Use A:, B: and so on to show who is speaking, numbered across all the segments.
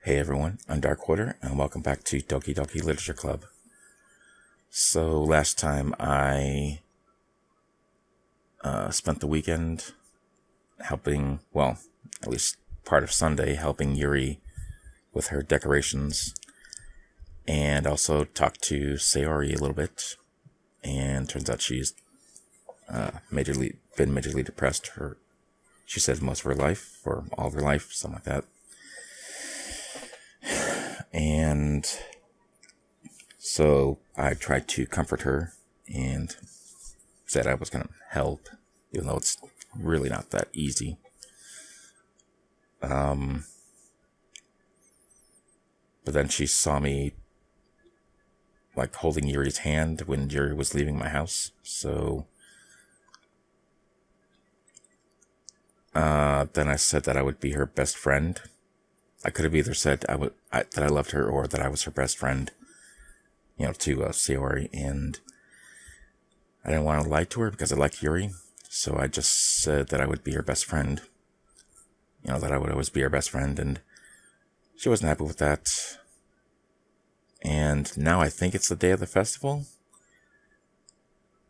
A: Hey everyone, I'm Darkwater, and welcome back to Doki Doki Literature Club. So last time I spent the weekend helping, well, at least part of Sunday, helping Yuri with her decorations, and also talked to Sayori a little bit, and turns out she's been majorly depressed for, she says, most of her life, or all of her life, something like that. And so I tried to comfort her and said I was going to help, even though it's really not that easy. But then she saw me like holding Yuri's hand when Yuri was leaving my house. So then I said that I would be her best friend. I could have either said that I loved her or that I was her best friend, to Sayori, and I didn't want to lie to her because I liked Yuri, so I just said that I would be her best friend, that I would always be her best friend, and she wasn't happy with that. And now I think it's the day of the festival.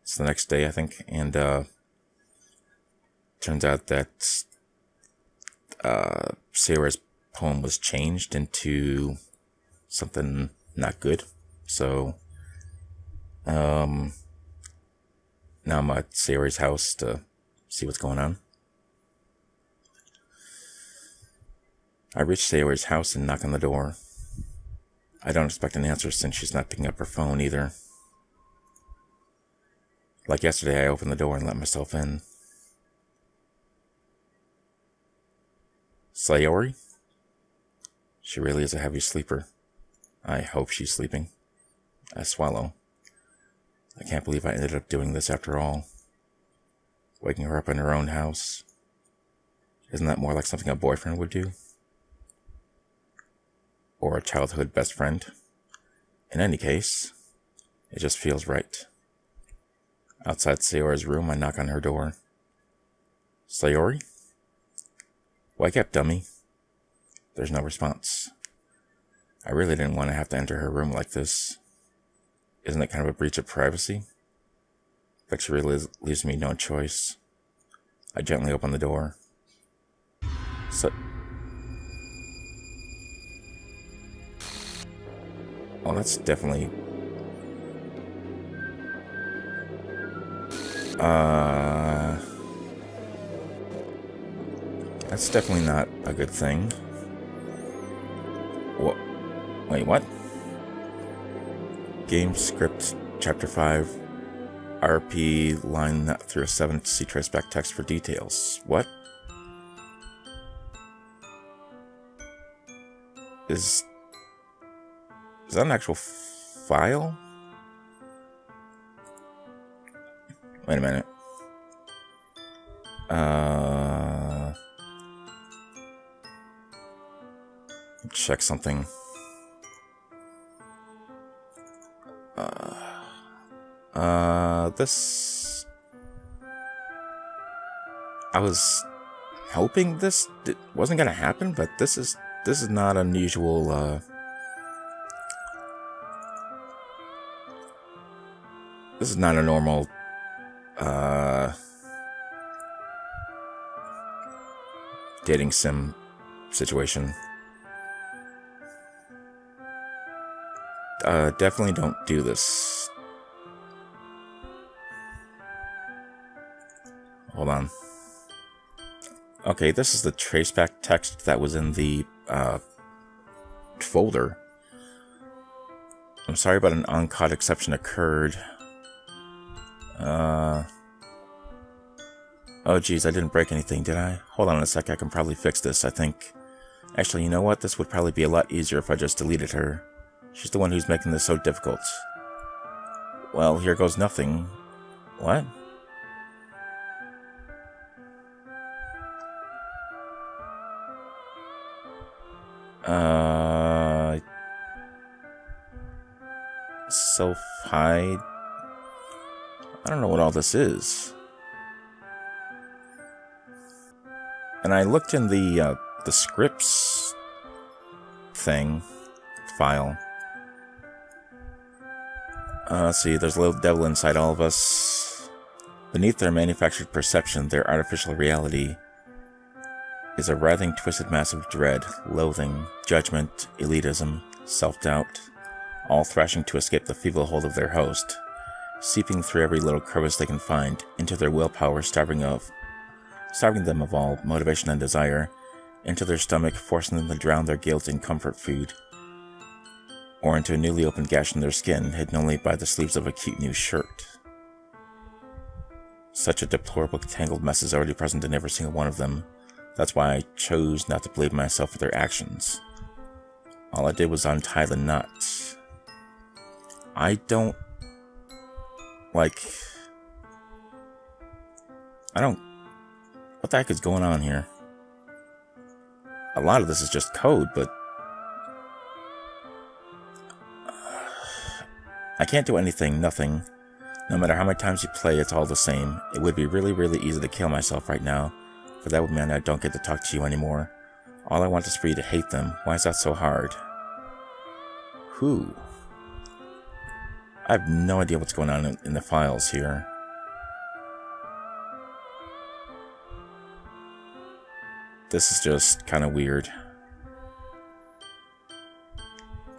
A: It's the next day, I think, and turns out that Sayori's poem was changed into something not good. So now I'm at Sayori's house to see what's going on. I reach Sayori's house and knock on the door. I don't expect an answer since she's not picking up her phone either. Like yesterday, I opened the door and let myself in. Sayori? She really is a heavy sleeper. I hope she's sleeping. I swallow. I can't believe I ended up doing this after all. Waking her up in her own house. Isn't that more like something a boyfriend would do? Or a childhood best friend? In any case, it just feels right. Outside Sayori's room, I knock on her door. Sayori? Wake up, dummy. There's no response. I really didn't want to have to enter her room like this. Isn't it kind of a breach of privacy? But she really leaves me no choice. I gently open the door. Oh, that's definitely... That's definitely not a good thing. Wait, what? Game script, chapter 5, RP, line through 7 to see traceback text for details. What? Is that an actual file? Wait a minute. Check something. This... I was hoping this wasn't gonna happen, but this is not unusual, this is not a normal, dating sim situation. Definitely don't do this. Hold on. Okay, this is the traceback text that was in the folder. I'm sorry, but an uncaught exception occurred. Oh geez, I didn't break anything, did I? Hold on a sec, I can probably fix this, I think. Actually, you know what? This would probably be a lot easier if I just deleted her. She's the one who's making this so difficult. Well, here goes nothing. What? Self-hide? I don't know what all this is. And I looked in the scripts thing. File. Let's see, there's a little devil inside all of us. Beneath their manufactured perception, their artificial reality is a writhing, twisted mass of dread, loathing, judgment, elitism, self-doubt, all thrashing to escape the feeble hold of their host, seeping through every little crevice they can find, into their willpower, starving them of all motivation and desire, into their stomach, forcing them to drown their guilt in comfort food, or into a newly opened gash in their skin, hidden only by the sleeves of a cute new shirt. Such a deplorable, tangled mess is already present in every single one of them. That's why I chose not to blame myself for their actions. All I did was untie the knot. I don't... What the heck is going on here? A lot of this is just code, but... I can't do anything, nothing. No matter how many times you play, it's all the same. It would be really, really easy to kill myself right now, for that would mean I don't get to talk to you anymore. All I want is for you to hate them. Why is that so hard? Who? I have no idea what's going on in the files here. This is just kind of weird.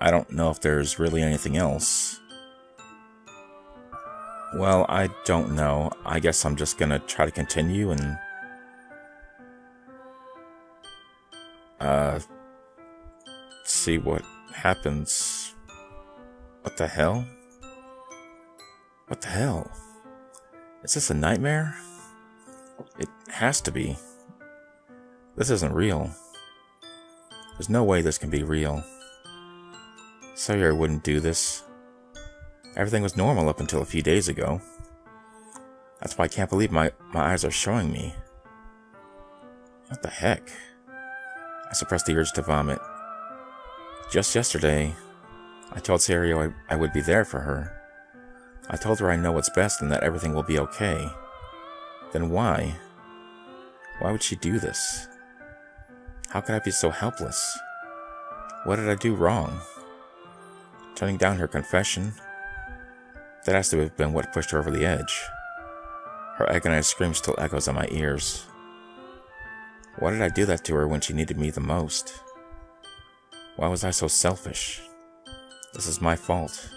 A: I don't know if there's really anything else. Well, I don't know. I guess I'm just gonna try to continue and... see what happens. What the hell? What the hell? Is this a nightmare? It has to be. This isn't real. There's no way this can be real. Sorry I wouldn't do this. Everything was normal up until a few days ago. That's why I can't believe my eyes are showing me. What the heck? I suppressed the urge to vomit. Just yesterday, I told Sario I would be there for her. I told her I know what's best and that everything will be okay. Then why? Why would she do this? How could I be so helpless? What did I do wrong? Turning down her confession? That has to have been what pushed her over the edge. Her agonized scream still echoes in my ears. Why did I do that to her when she needed me the most? Why was I so selfish? This is my fault.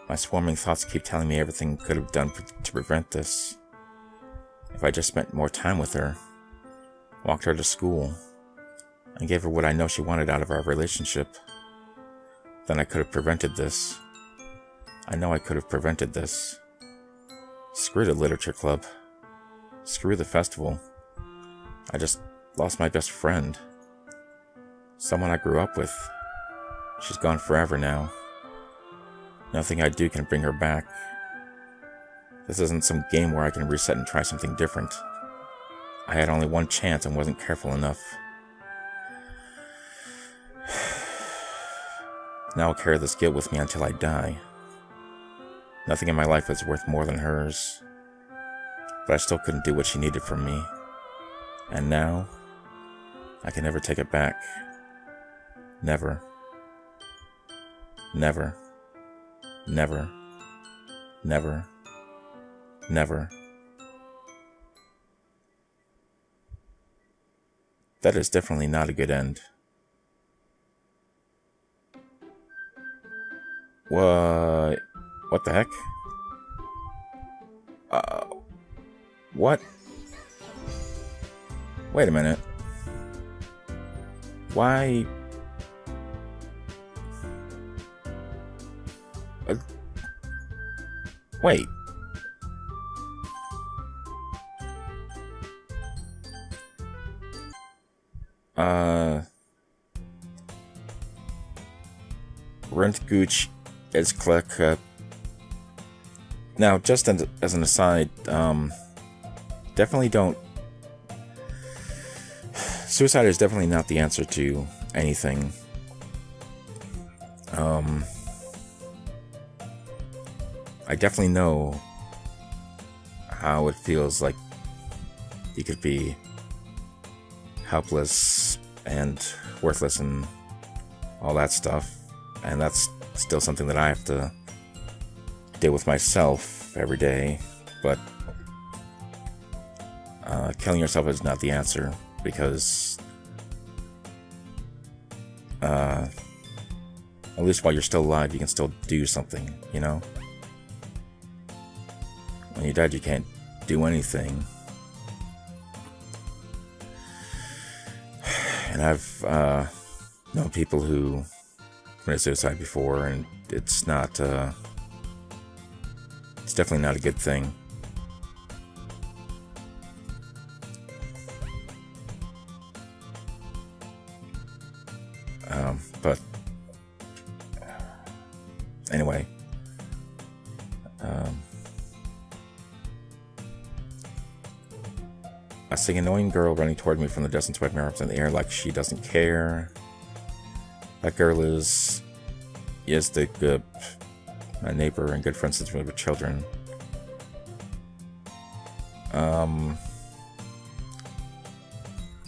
A: My swarming thoughts keep telling me everything could have done to prevent this. If I just spent more time with her, walked her to school, and gave her what I know she wanted out of our relationship, then I could have prevented this. I know I could have prevented this. Screw the literature club. Screw the festival. I just lost my best friend. Someone I grew up with. She's gone forever now. Nothing I do can bring her back. This isn't some game where I can reset and try something different. I had only one chance and wasn't careful enough. Now I'll carry this guilt with me until I die. Nothing in my life is worth more than hers. But I still couldn't do what she needed from me. And now, I can never take it back. Never. Never. Never. Never. Never. That is definitely not a good end. What the heck? What? Wait a minute. Why? Wait. Rent Gooch is click. Now, just as an aside, definitely don't. Suicide is definitely not the answer to anything. I definitely know how it feels like you could be helpless and worthless and all that stuff. And that's still something that I have to deal with myself every day. But killing yourself is not the answer, because at least while you're still alive, you can still do something, you know? When you're dead, you can't do anything. And I've known people who committed suicide before, and it's not, it's definitely not a good thing. But anyway, I see an annoying girl running toward me from the distance, waving her arms in the air like she doesn't care. That girl is the good my neighbor and good friend since we were children.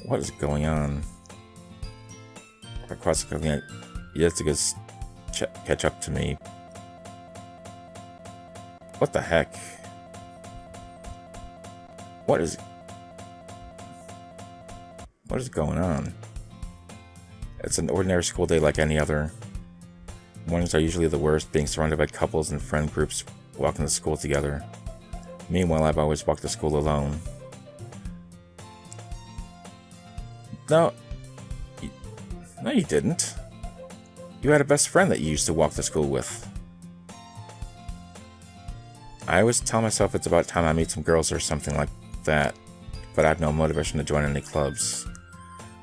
A: What is going on? Across the country, Yezdiga's catch up to me. What the heck? What is going on? It's an ordinary school day like any other. Mornings are usually the worst, being surrounded by couples and friend groups walking to school together. Meanwhile, I've always walked to school alone. No, you didn't. You had a best friend that you used to walk to school with. I always tell myself it's about time I meet some girls or something like that, but I have no motivation to join any clubs.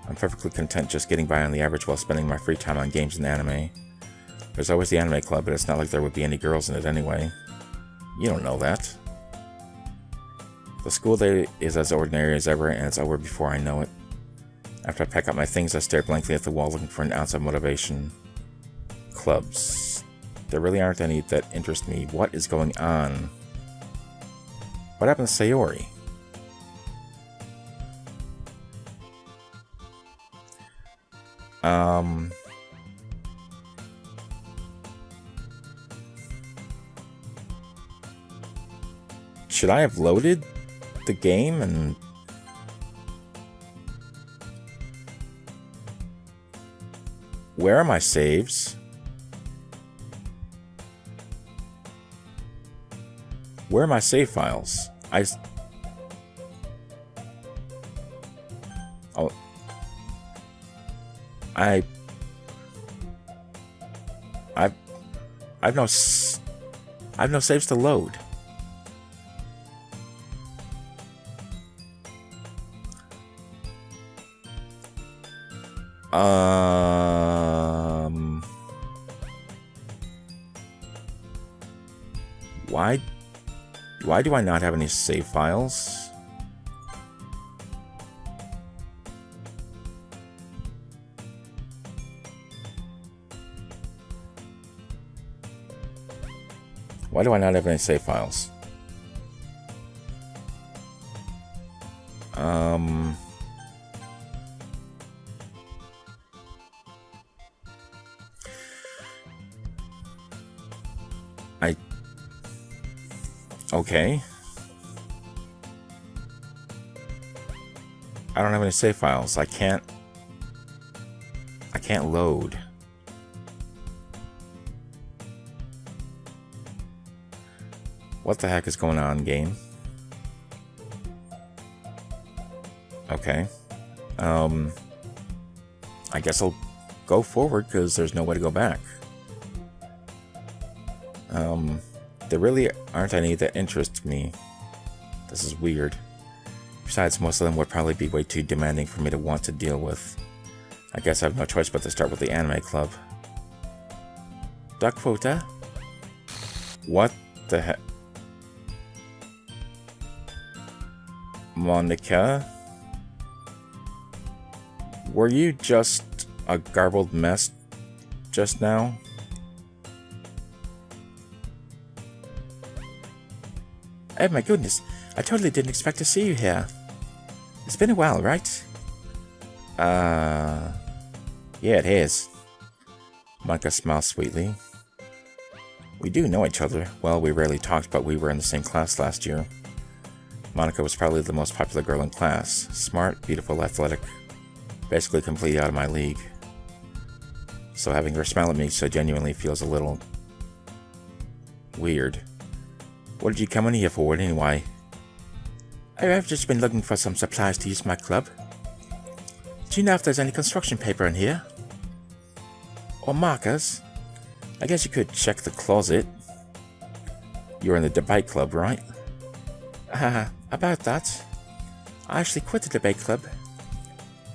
A: I'm perfectly content just getting by on the average while spending my free time on games and anime. There's always the anime club, but it's not like there would be any girls in it anyway. You don't know that. The school day is as ordinary as ever, and it's over before I know it. After I pack up my things, I stare blankly at the wall looking for an ounce of motivation. Clubs. There really aren't any that interest me. What is going on? What happened to Sayori? Should I have loaded the game and... Where are my saves? Where are my save files? I've no saves to load. Why do I not have any save files? Why do I not have any save files? Okay. I don't have any save files. I can't load. What the heck is going on, game? Okay. I guess I'll go forward because there's no way to go back. There really aren't any that interest me. This is weird. Besides, most of them would probably be way too demanding for me to want to deal with. I guess I have no choice but to start with the anime club. Dakota? What the heck? Monica? Were you just a garbled mess just now? Oh my goodness, I totally didn't expect to see you here. It's been a while, right? Yeah, it has. Monica smiled sweetly. We do know each other. Well, we rarely talked, but we were in the same class last year. Monica was probably the most popular girl in class. Smart, beautiful, athletic. Basically completely out of my league. So having her smile at me so genuinely feels a little weird. What did you come in here for anyway? I've just been looking for some supplies to use my club. Do you know if there's any construction paper in here? Or markers? I guess you could check the closet. You're in the debate club, right? About that. I actually quit the debate club.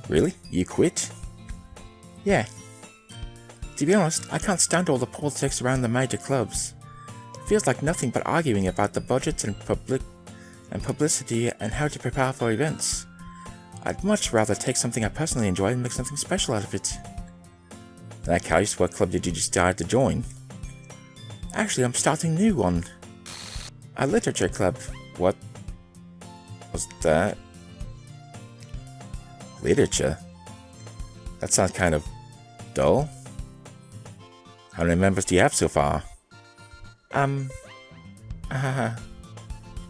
A: Really? You quit? Yeah. To be honest, I can't stand all the politics around the major clubs. It feels like nothing but arguing about the budgets and publicity and how to prepare for events. I'd much rather take something I personally enjoy and make something special out of it. In that case, what club did you decide to join? Actually, I'm starting a new one. A literature club. What was that? Literature? That sounds kind of dull. How many members do you have so far?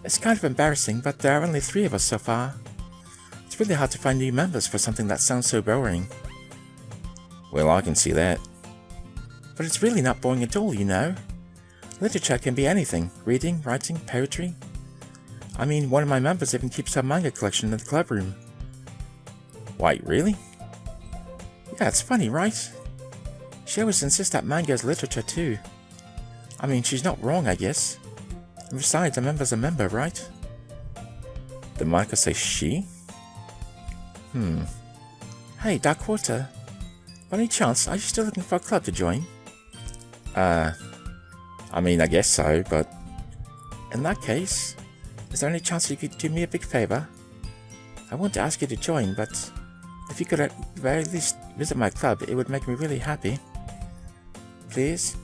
A: It's kind of embarrassing, but there are only 3 of us so far. It's really hard to find new members for something that sounds so boring. Well, I can see that. But it's really not boring at all, you know. Literature can be anything. Reading, writing, poetry. I mean, one of my members even keeps her manga collection in the club room. Wait, really? Yeah, it's funny, right? She always insists that manga is literature too. I mean, she's not wrong, I guess. And besides, a member's a member, right? Did Monica say she? Hey, Darkwater. By any chance, are you still looking for a club to join? I mean, I guess so, but... In that case, is there any chance you could do me a big favor? I want to ask you to join, but... if you could at the very least visit my club, it would make me really happy. Please?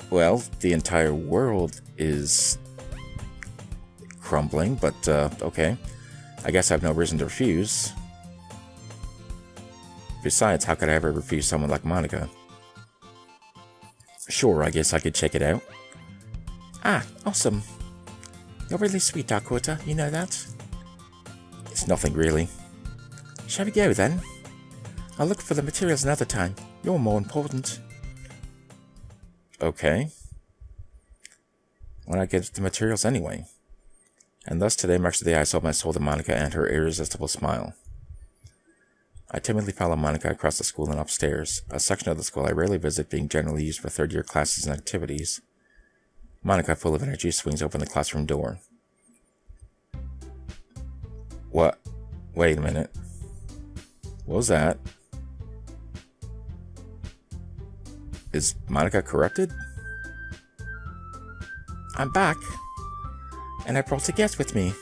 A: Well, the entire world is crumbling, but, okay. I guess I have no reason to refuse. Besides, how could I ever refuse someone like Monica? Sure, I guess I could check it out. Ah, awesome. You're really sweet, Darkwater, you know that? It's nothing really. Shall we go then? I'll look for the materials another time. You're more important. Okay. When I get the materials anyway. And thus today marks the day I sold my soul to Monica and her irresistible smile. I timidly follow Monica across the school and upstairs, a section of the school I rarely visit being generally used for third-year classes and activities. Monica, full of energy, swings open the classroom door. What? Wait a minute. What was that? Is Monica corrupted? I'm back. And I brought a guest with me.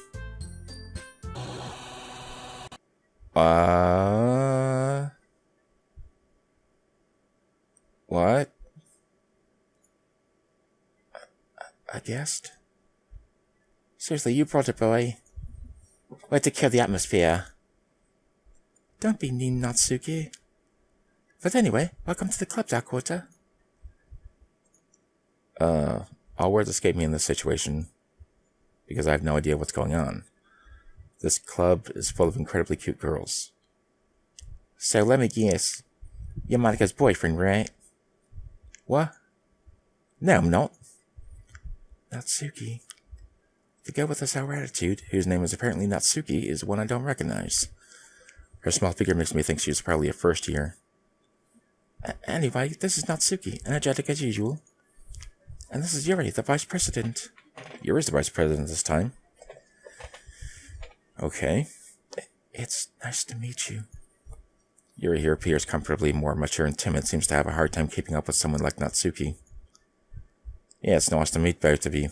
A: What? A guest? Seriously, you brought a boy? Way to kill the atmosphere. Don't be mean, Natsuki. But anyway, welcome to the club, Darkwater. All words escape me in this situation, because I have no idea what's going on. This club is full of incredibly cute girls. So let me guess, you're Monica's boyfriend, right? What? No, I'm not. Natsuki. The girl with the sour attitude, whose name is apparently Natsuki, is one I don't recognize. Her small figure makes me think she's probably a first year. Anyway, this is Natsuki, energetic as usual. And this is Yuri, the vice president. Yuri's the vice president this time. Okay. It's nice to meet you. Yuri here appears comfortably more mature and timid, seems to have a hard time keeping up with someone like Natsuki. Yeah, it's nice to meet both of you.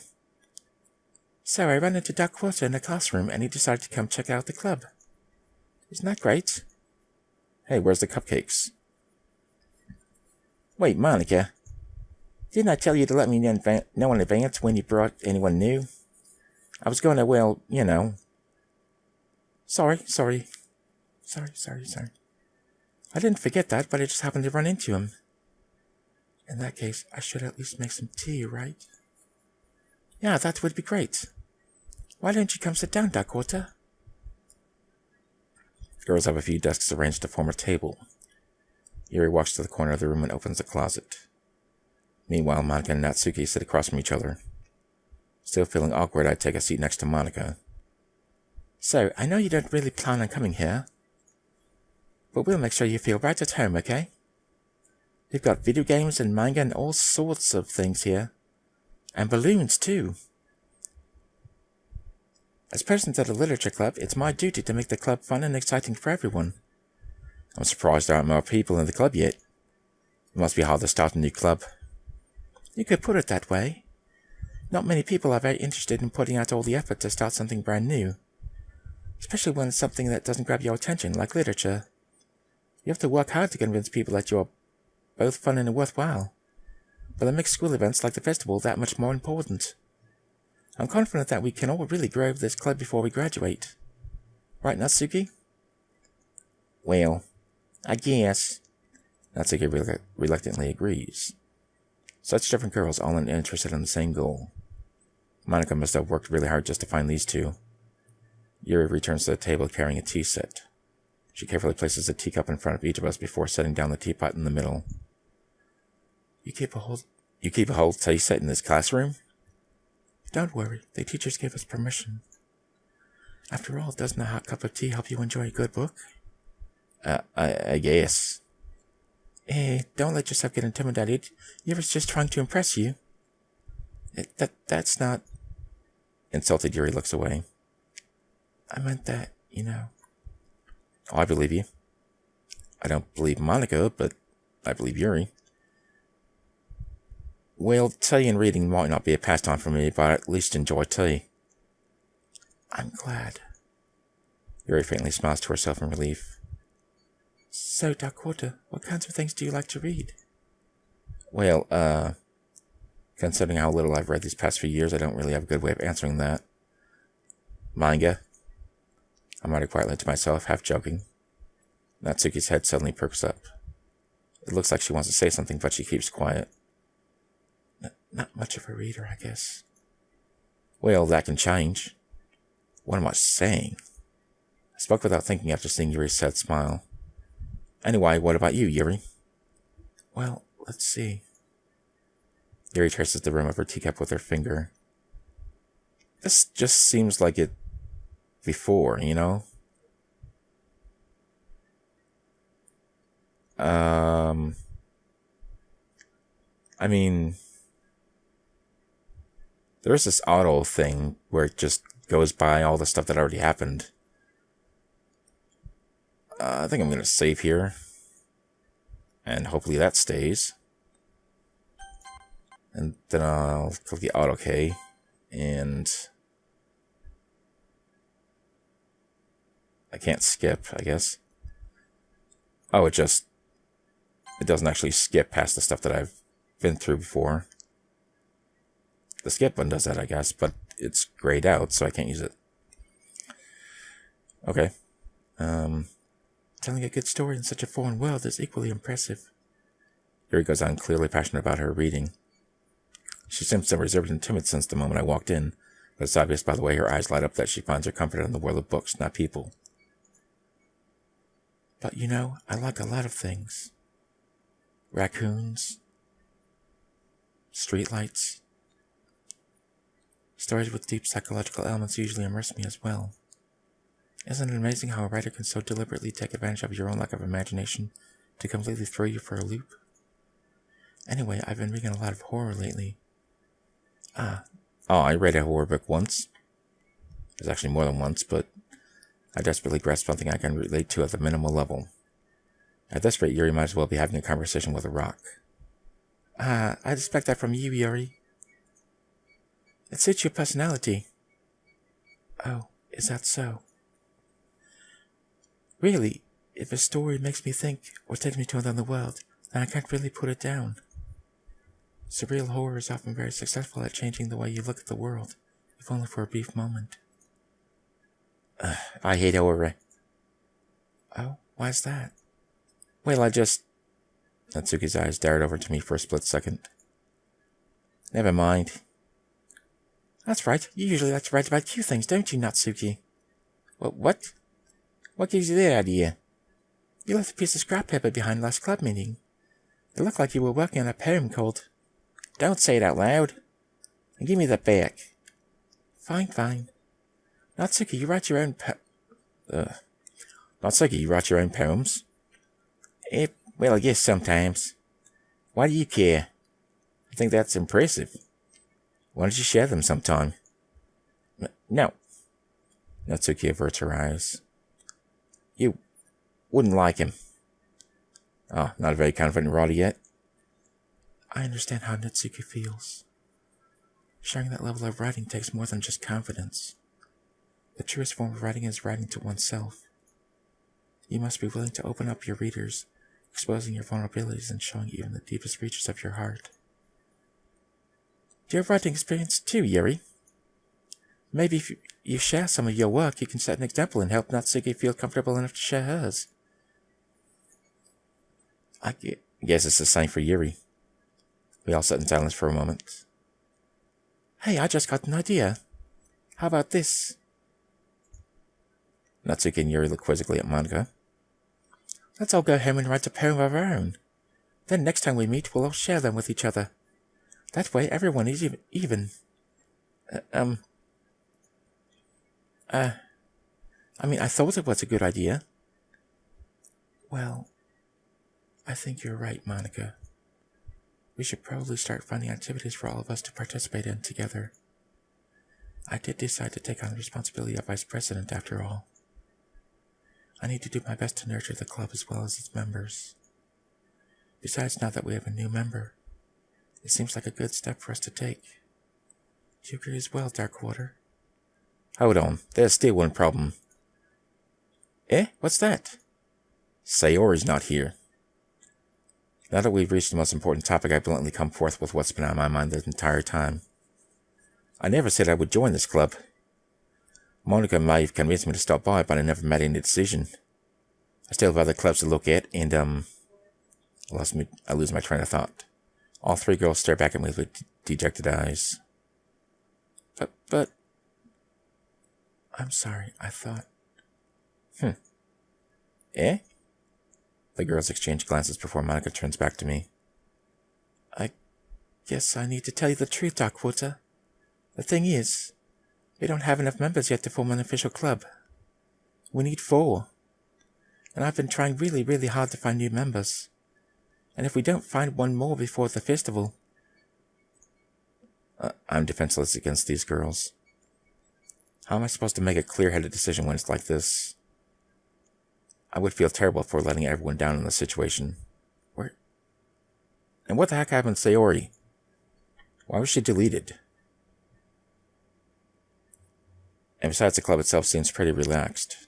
A: So I ran into Darkwater in the classroom and he decided to come check out the club. Isn't that great? Hey, where's the cupcakes? Wait, Monica. Didn't I tell you to let me know in advance when you brought anyone new? I was going to, well, you know. Sorry. I didn't forget that, but I just happened to run into him. In that case, I should at least make some tea, right? Yeah, that would be great. Why don't you come sit down, Dakota? The girls have a few desks arranged to form a table. Yuri walks to the corner of the room and opens the closet. Meanwhile, Monica and Natsuki sit across from each other. Still feeling awkward, I take a seat next to Monica. So, I know you don't really plan on coming here, but we'll make sure you feel right at home, okay? We've got video games and manga and all sorts of things here. And balloons, too. As president of the literature club, it's my duty to make the club fun and exciting for everyone. I'm surprised there aren't more people in the club yet. It must be hard to start a new club. You could put it that way. Not many people are very interested in putting out all the effort to start something brand new. Especially when it's something that doesn't grab your attention, like literature. You have to work hard to convince people that you're both fun and worthwhile. But it makes school events like the festival that much more important. I'm confident that we can all really grow this club before we graduate. Right, Natsuki? Well, I guess. Natsuki reluctantly agrees. Such different girls, all interested in the same goal. Monica must have worked really hard just to find these two. Yuri returns to the table carrying a tea set. She carefully places a teacup in front of each of us before setting down the teapot in the middle. You keep a whole tea set in this classroom? Don't worry, the teachers gave us permission. After all, doesn't a hot cup of tea help you enjoy a good book? I guess. Don't let yourself get intimidated. Yuri's just trying to impress you. That's not... Insulted, Yuri looks away. I meant that, you know. Oh, I believe you. I don't believe Monica, but I believe Yuri. Well, tea and reading might not be a pastime for me, but I at least enjoy tea. I'm glad. Yuri faintly smiles to herself in relief. So, Dakota, what kinds of things do you like to read? Well, considering how little I've read these past few years, I don't really have a good way of answering that. Manga. I muttered quietly to myself, half joking. Natsuki's head suddenly perks up. It looks like she wants to say something, but she keeps quiet. Not much of a reader, I guess. Well, that can change. What am I saying? I spoke without thinking after seeing Yuri's sad smile. Anyway, what about you, Yuri? Well, let's see. Yuri traces the rim of her teacup with her finger. This just seems like it before, you know? I mean, there's this auto thing where it just goes by all the stuff that already happened. I think I'm going to save here. And hopefully that stays. And then I'll click the auto key. And I can't skip, I guess. Oh, it doesn't actually skip past the stuff that I've been through before. The skip button does that, I guess, but it's grayed out, so I can't use it. Okay. Telling a good story in such a foreign world is equally impressive. Yuri goes on, clearly passionate about her reading. She seems so reserved and timid since the moment I walked in, but it's obvious by the way her eyes light up that she finds her comfort in the world of books, not people. But you know, I like a lot of things. Raccoons. Streetlights. Stories with deep psychological elements usually immerse me as well. Isn't it amazing how a writer can so deliberately take advantage of your own lack of imagination to completely throw you for a loop? Anyway, I've been reading a lot of horror lately. I read a horror book once. It was actually more than once, but I desperately grasped something I can relate to at the minimal level. At this rate, Yuri might as well be having a conversation with a rock. I'd expect that from you, Yuri. It suits your personality. Oh, is that so? Really, if a story makes me think or takes me to another world, then I can't really put it down. Surreal horror is often very successful at changing the way you look at the world, if only for a brief moment. I hate horror. Oh, why's that? Well, I just... Natsuki's eyes darted over to me for a split second. Never mind. That's right. You usually like to write about cute things, don't you, Natsuki? What? What gives you that idea? You left a piece of scrap paper behind last club meeting. It looked like you were working on a poem called... Don't say it out loud. And give me that back. Fine, fine. Natsuki, you write your own Natsuki, you write your own poems? Well, I guess sometimes. Why do you care? I think that's impressive. Why don't you share them sometime? No. Natsuki averts her eyes. You wouldn't like him. Oh, not a very confident writer yet. I understand how Natsuki feels. Sharing that level of writing takes more than just confidence. The truest form of writing is writing to oneself. You must be willing to open up your readers, exposing your vulnerabilities and showing even the deepest reaches of your heart. Do you have writing experience too, Yuri? Maybe if you share some of your work, you can set an example and help Natsuki feel comfortable enough to share hers. I guess it's the same for Yuri. We all sat in silence for a moment. Hey, I just got an idea. How about this? Natsuki and Yuri looked quizzically at Monika. Let's all go home and write a poem of our own. Then next time we meet, we'll all share them with each other. That way, everyone is even. I thought it was a good idea. Well, I think you're right, Monika. We should probably start finding activities for all of us to participate in together. I did decide to take on the responsibility of vice president after all. I need to do my best to nurture the club as well as its members. Besides, now that we have a new member, it seems like a good step for us to take. Do you agree as well, Darkwater? Hold on, there's still one problem. What's that? Sayori's not here. Now that we've reached the most important topic, I bluntly come forth with what's been on my mind the entire time. I never said I would join this club. Monika may have convinced me to stop by, but I never made any decision. I still have other clubs to look at, and, I lose my train of thought. All three girls stare back at me with dejected eyes. But... I'm sorry, I thought... The girls exchange glances before Monika turns back to me. I guess I need to tell you the truth, Darkwater. The thing is, we don't have enough members yet to form an official club. We need 4. And I've been trying really, really hard to find new members. And if we don't find one more before the festival... I'm defenseless against these girls. How am I supposed to make a clear-headed decision when it's like this? I would feel terrible for letting everyone down in this situation. And what the heck happened to Sayori? Why was she deleted? And besides, the club itself seems pretty relaxed.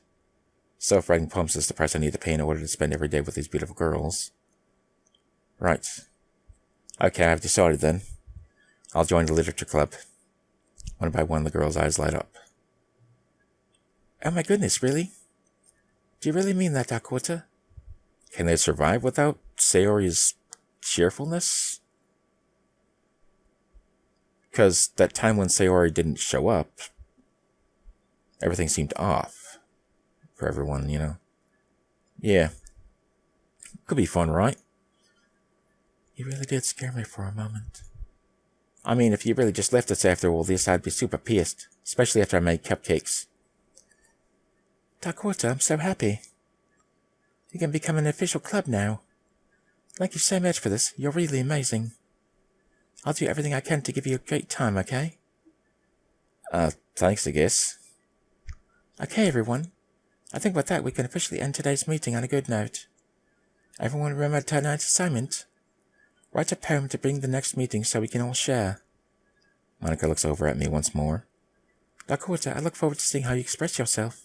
A: So if writing poems is the price I need to pay in order to spend every day with these beautiful girls... Right. Okay, I've decided then. I'll join the literature club. One by one, the girl's eyes light up. Oh my goodness, really? Do you really mean that, Darkwater? Can they survive without Sayori's cheerfulness? Because that time when Sayori didn't show up, everything seemed off. For everyone, you know. Yeah. Could be fun, right? You really did scare me for a moment. I mean, if you really just left us after all this, I'd be super pissed. Especially after I made cupcakes. Darkwater, I'm so happy. You can become an official club now. Thank you so much for this. You're really amazing. I'll do everything I can to give you a great time, okay? Thanks, I guess. Okay, everyone. I think with that, we can officially end today's meeting on a good note. Everyone remember tonight's assignment? Write a poem to bring the next meeting so we can all share. Monika looks over at me once more. Darkwater, I look forward to seeing how you express yourself.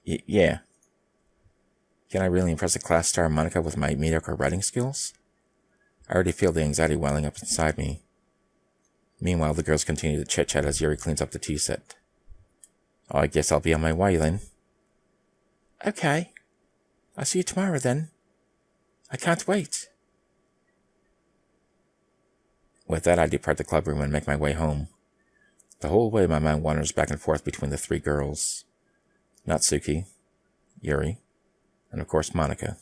A: Yeah. Can I really impress a class star Monika with my mediocre writing skills? I already feel the anxiety welling up inside me. Meanwhile, the girls continue to chit-chat as Yuri cleans up the tea set. Oh, I guess I'll be on my way then. Okay. I'll see you tomorrow then. I can't wait. With that, I depart the clubroom and make my way home. The whole way, my mind wanders back and forth between the three girls. Natsuki, Yuri, and of course Monika.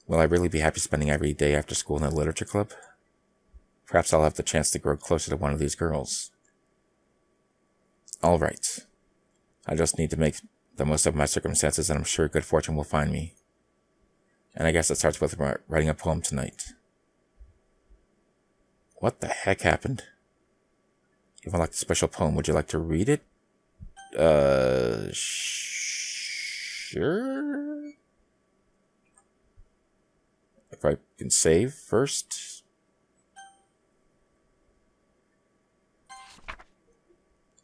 A: Will I really be happy spending every day after school in the literature club? Perhaps I'll have the chance to grow closer to one of these girls. All right. I just need to make the most of my circumstances, and I'm sure good fortune will find me. And I guess it starts with writing a poem tonight. What the heck happened? If I like a special poem, would you like to read it? Sure? If I can save first.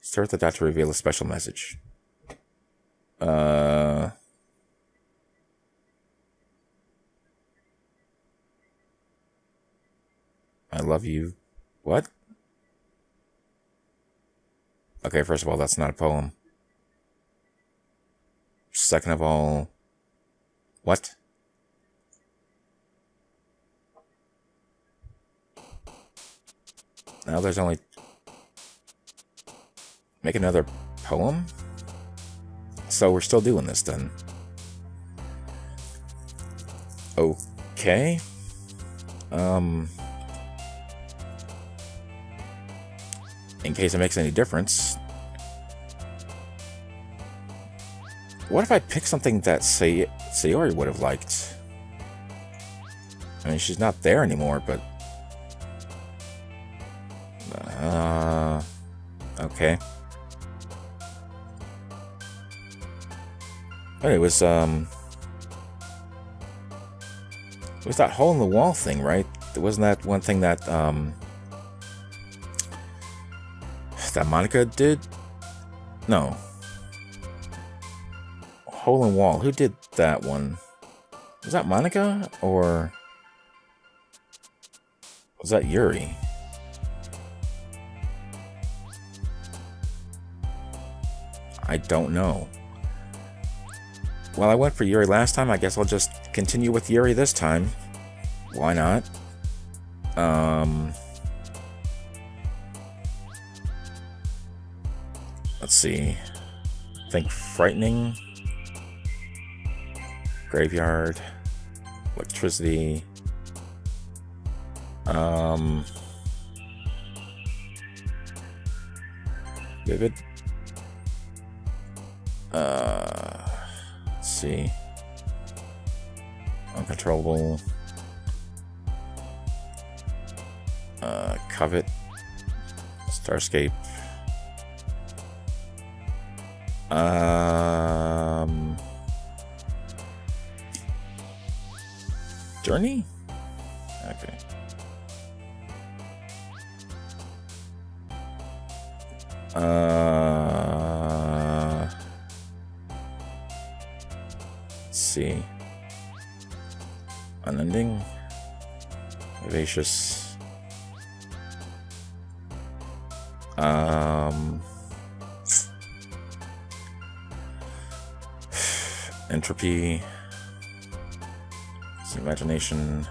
A: Start the dot to reveal a special message. I love you. What? Okay, first of all, that's not a poem. Second of all, what? Now there's only... Make another poem? So we're still doing this then. Okay. In case it makes any difference. What if I pick something that Sayori would have liked? I mean, she's not there anymore, but... Okay. But it was that hole in the wall thing, right? Wasn't that one thing that, that Monika did? No. Hole in wall. Who did that one? Was that Monika? Or was that Yuri? I don't know. Well, I went for Yuri last time. I guess I'll just continue with Yuri this time. Why not? Let's see. Think frightening. Graveyard. Electricity. Vivid. Let's see. Uncontrollable. Covet. Starscape. Journey? Okay. Let's see. Unending. Vivacious. Entropy. Imagination.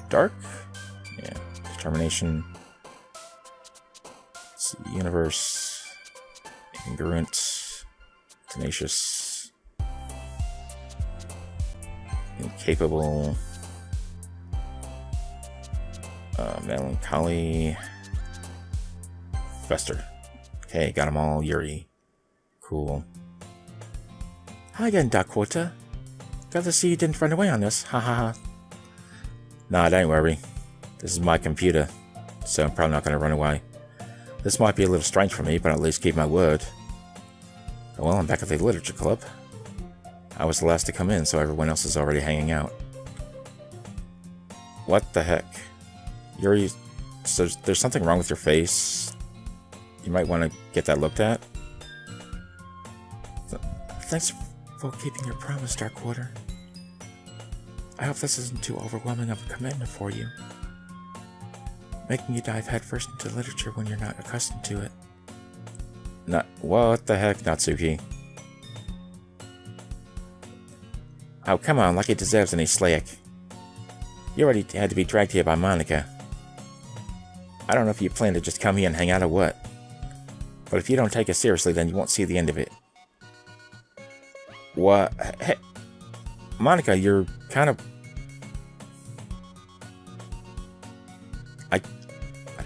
A: Dark? Yeah. Determination. Let's see. Universe. Incongruent. Tenacious. Incapable. Melancholy. Fester. Okay, got them all. Yuri. Cool. Hi again, Dakota. Glad to see you didn't run away on this. Ha ha ha. Nah, don't worry. This is my computer, so I'm probably not going to run away. This might be a little strange for me, but I'll at least keep my word. Well, I'm back at the literature club. I was the last to come in, so everyone else is already hanging out. What the heck? Yuri, so there's something wrong with your face. You might want to get that looked at. Thanks for keeping your promise, Darkwater. I hope this isn't too overwhelming of a commitment for you. Making you dive headfirst into literature when you're not accustomed to it. Not what the heck, Natsuki? Oh, come on, like he deserves any slack. You already had to be dragged here by Monica. I don't know if you plan to just come here and hang out or what. But if you don't take it seriously, then you won't see the end of it. What? Hey, Monica, you're kind of... I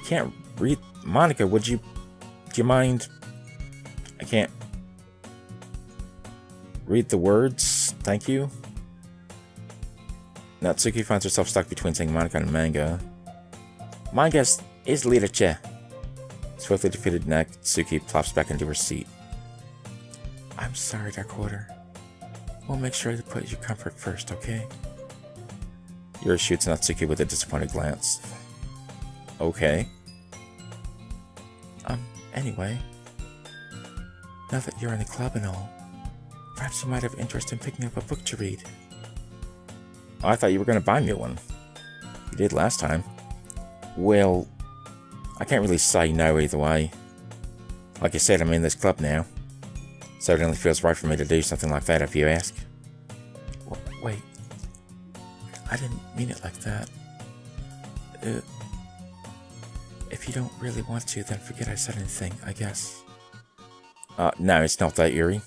A: can't read... Monica, would you... Do you mind... I can't... read the words? Thank you. Natsuki finds herself stuck between saying Monica and manga. Manga is literature. Swiftly defeated, Natsuki plops back into her seat. I'm sorry, Darkwater. We'll make sure to put your comfort first, okay? Yuri shoots Natsuki with a disappointed glance. Okay. Anyway. Now that you're in the club and all, perhaps you might have interest in picking up a book to read. Oh, I thought you were going to buy me one. You did last time. Well, I can't really say no either way. Like I said, I'm in this club now. So it only feels right for me to do something like that if you ask. Wait. I didn't mean it like that. If you don't really want to, then forget I said anything, I guess. No, it's not that, Yuri.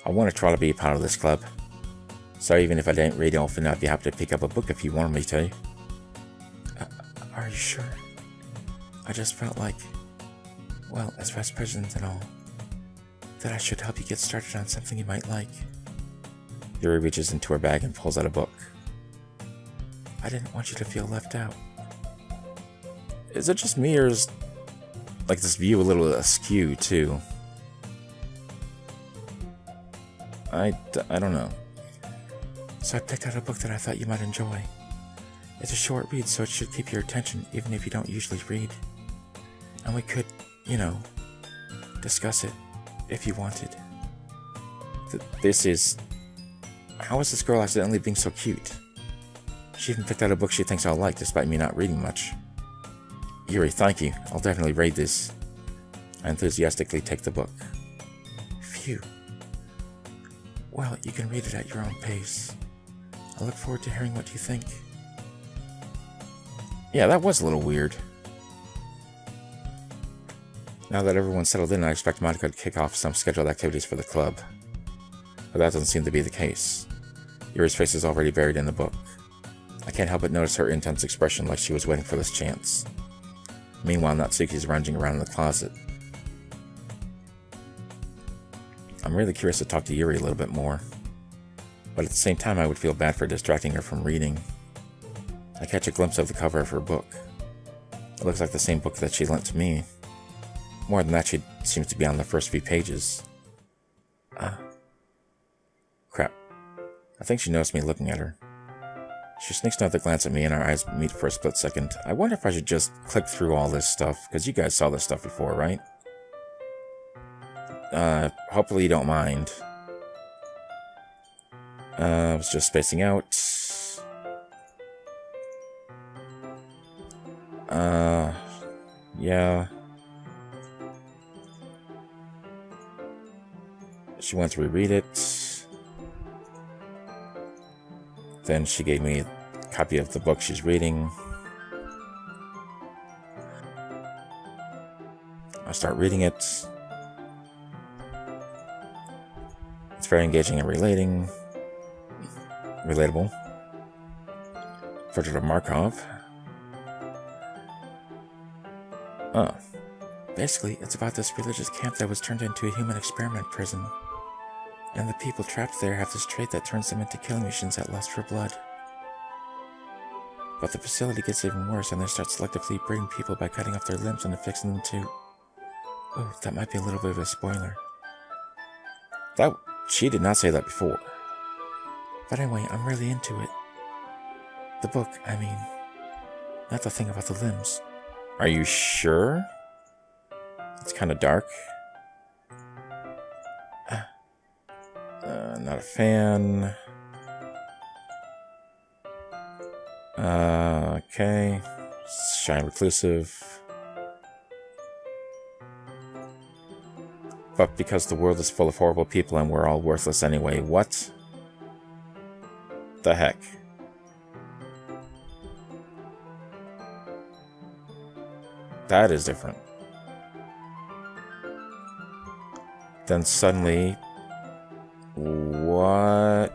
A: I want to try to be a part of this club. So even if I don't read often, I'd be happy to pick up a book if you wanted me to. Are you sure? I just felt like, well, as vice president and all, that I should help you get started on something you might like. Yuri reaches into her bag and pulls out a book. I didn't want you to feel left out. Is it just me, or is like this view a little askew too? I don't know. So I picked out a book that I thought you might enjoy. It's a short read, so it should keep your attention even if you don't usually read. And we could, you know, discuss it if you wanted. This is... How is this girl accidentally being so cute? She even picked out a book she thinks I'll like despite me not reading much. Yuri, thank you. I'll definitely read this. I enthusiastically take the book. Phew. Well, you can read it at your own pace. I look forward to hearing what you think. Yeah, that was a little weird. Now that everyone's settled in, I expect Monica to kick off some scheduled activities for the club. But that doesn't seem to be the case. Yuri's face is already buried in the book. I can't help but notice her intense expression like she was waiting for this chance. Meanwhile, Natsuki's lounging around in the closet. I'm really curious to talk to Yuri a little bit more. But at the same time, I would feel bad for distracting her from reading. I catch a glimpse of the cover of her book. It looks like the same book that she lent to me. More than that, she seems to be on the first few pages. Crap. I think she noticed me looking at her. She sneaks another glance at me and our eyes meet for a split second. I wonder if I should just click through all this stuff, because you guys saw this stuff before, right? Hopefully you don't mind. I was just spacing out. Yeah. She went to reread it. Then she gave me a copy of the book she's reading. I start reading it. It's very engaging and relatable. Frederick Markov. Basically, it's about this religious camp that was turned into a human experiment prison. And the people trapped there have this trait that turns them into killing machines that lust for blood. But the facility gets even worse, and they start selectively breeding people by cutting off their limbs and affixing them to... Oh, that might be a little bit of a spoiler. She did not say that before. But anyway, I'm really into it. The book, I mean. Not the thing about the limbs. Are you sure? It's kind of dark. Not a fan. Okay. Shy and reclusive. But because the world is full of horrible people and we're all worthless anyway, what the heck? That is different. Then suddenly... What?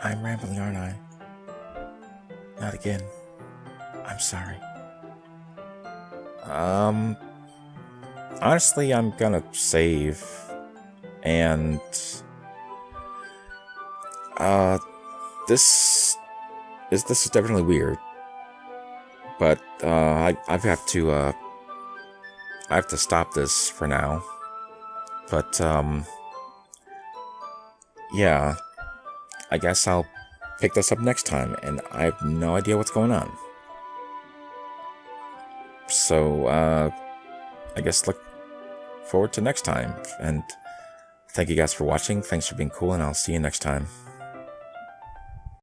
A: I'm rambling, aren't I? Not again. I'm sorry. Honestly, I'm gonna save. And... This is definitely weird. But, I have to stop this for now. But, yeah, I guess I'll pick this up next time, and I have no idea what's going on. So, I guess look forward to next time, and thank you guys for watching, thanks for being cool, and I'll see you next time.